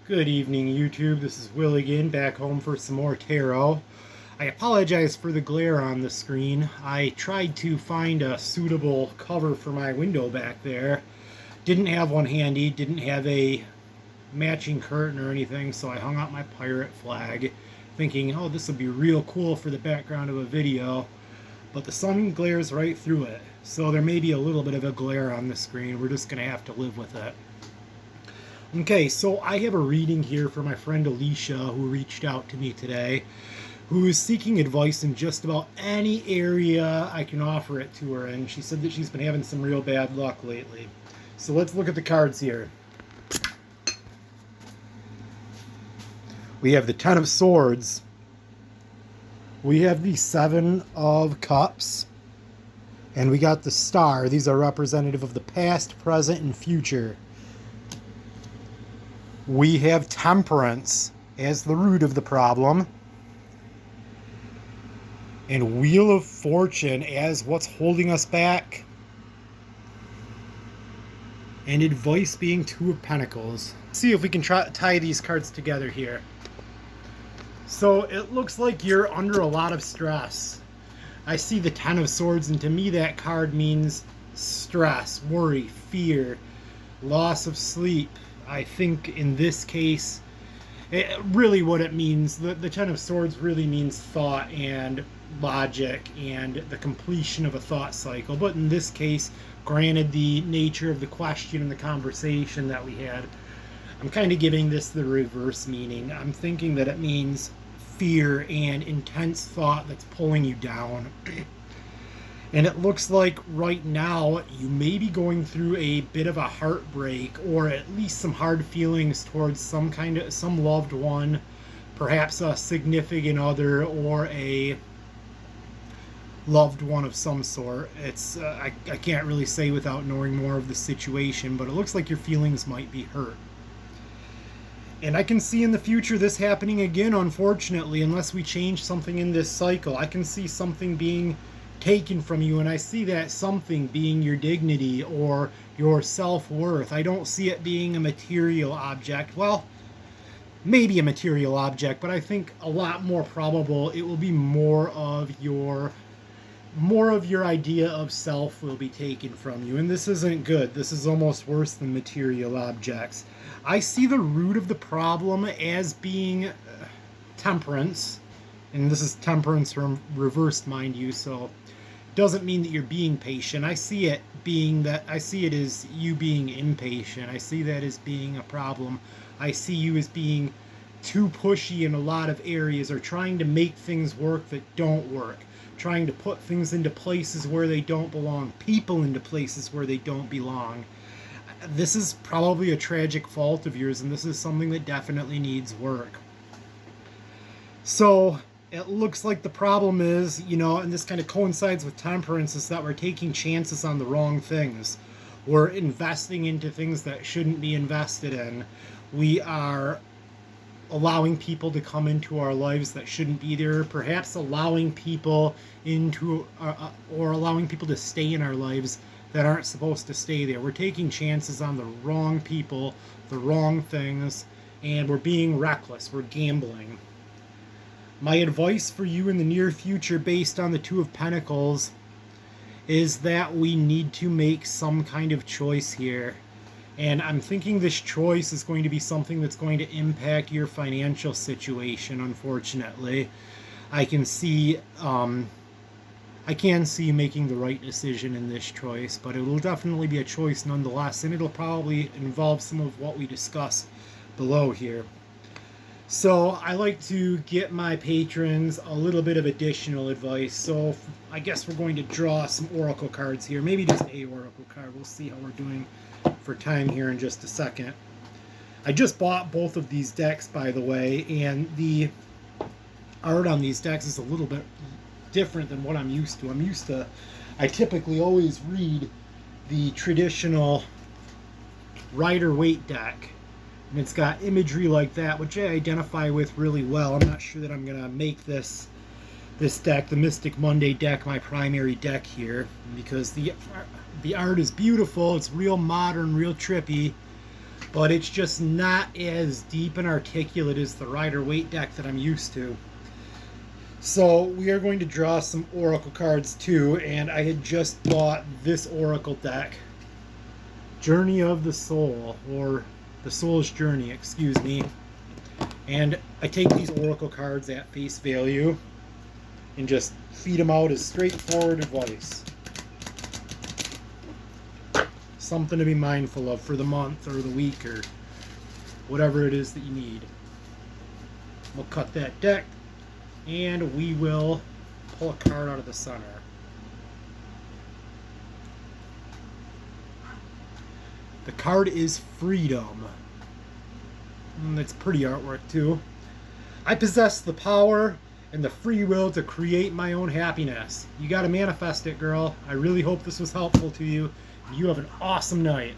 Good evening, YouTube. This is Will again, back home for some more tarot. I apologize for the glare on the screen. I tried to find a suitable cover for my window back there. Didn't have one handy, didn't have a matching curtain or anything, so I hung out my pirate flag, thinking, oh, this would be real cool for the background of a video. But the sun glares right through it, so there may be a little bit of a glare on the screen. We're just going to have to live with it. Okay, so I have a reading here for my friend Alicia, who reached out to me today, who is seeking advice in just about any area I can offer it to her, and she said that she's been having some real bad luck lately. So let's look at the cards here. We have the Ten of Swords. We have the Seven of Cups. And we got the Star. These are representative of the past, present, and future. We have Temperance as the root of the problem. And Wheel of Fortune as what's holding us back. And advice being Two of Pentacles. See if we can tie these cards together here. So it looks like you're under a lot of stress. I see the Ten of Swords, and to me that card means stress, worry, fear, loss of sleep. I think in this case, really what it means, the Ten of Swords really means thought and logic and the completion of a thought cycle. But in this case, granted the nature of the question and the conversation that we had, I'm kind of giving this the reverse meaning. I'm thinking that it means fear and intense thought that's pulling you down. And it looks like right now you may be going through a bit of a heartbreak, or at least some hard feelings towards some loved one, perhaps a significant other or a loved one of some sort. It's I can't really say without knowing more of the situation, but it looks like your feelings might be hurt. And I can see in the future this happening again, unfortunately, unless we change something in this cycle. I can see something being taken from you, and I see that something being your dignity or your self-worth. I don't see it being a material object. Well, maybe a material object, but I think a lot more probable it will be more of your idea of self will be taken from you. And this isn't good. This is almost worse than material objects. I see the root of the problem as being temperance, and this is temperance reversed, mind you, so doesn't mean that you're being patient. I see it as you being impatient. I see that as being a problem. I see you as being too pushy in a lot of areas, or trying to make things work that don't work, trying to put things into places where they don't belong, people into places where they don't belong. This is probably a tragic fault of yours, and this is something that definitely needs work. So it looks like the problem is, and this kind of coincides with temperance, is that we're taking chances on the wrong things. We're investing into things that shouldn't be invested in. We are allowing people to come into our lives that shouldn't be there, perhaps allowing people or allowing people to stay in our lives that aren't supposed to stay there. We're taking chances on the wrong people, the wrong things, and we're being reckless. We're gambling. My advice for you in the near future, based on the Two of Pentacles, is that we need to make some kind of choice here. And I'm thinking this choice is going to be something that's going to impact your financial situation, unfortunately. I can see you making the right decision in this choice, but it will definitely be a choice nonetheless, and it'll probably involve some of what we discuss below here. So I like to get my patrons a little bit of additional advice. So I guess we're going to draw some oracle cards here. Maybe just a oracle card. We'll see how we're doing for time here in just a second. I just bought both of these decks, by the way, and the art on these decks is a little bit different than what I'm used to. I typically always read the traditional Rider-Waite deck. And it's got imagery like that, which I identify with really well. I'm not sure that I'm going to make this deck, the Mystic Monday deck, my primary deck here, because the art is beautiful. It's real modern, real trippy, but it's just not as deep and articulate as the Rider-Waite deck that I'm used to. So we are going to draw some Oracle cards too, and I had just bought this Oracle deck, Journey of the Soul, or the Soul's Journey, excuse me. And I take these Oracle cards at face value and just feed them out as straightforward advice. Something to be mindful of for the month or the week or whatever it is that you need. We'll cut that deck and we will pull a card out of the center. The card is Freedom. It's pretty artwork too. I possess the power and the free will to create my own happiness. You gotta manifest it, girl. I really hope this was helpful to you. You have an awesome night.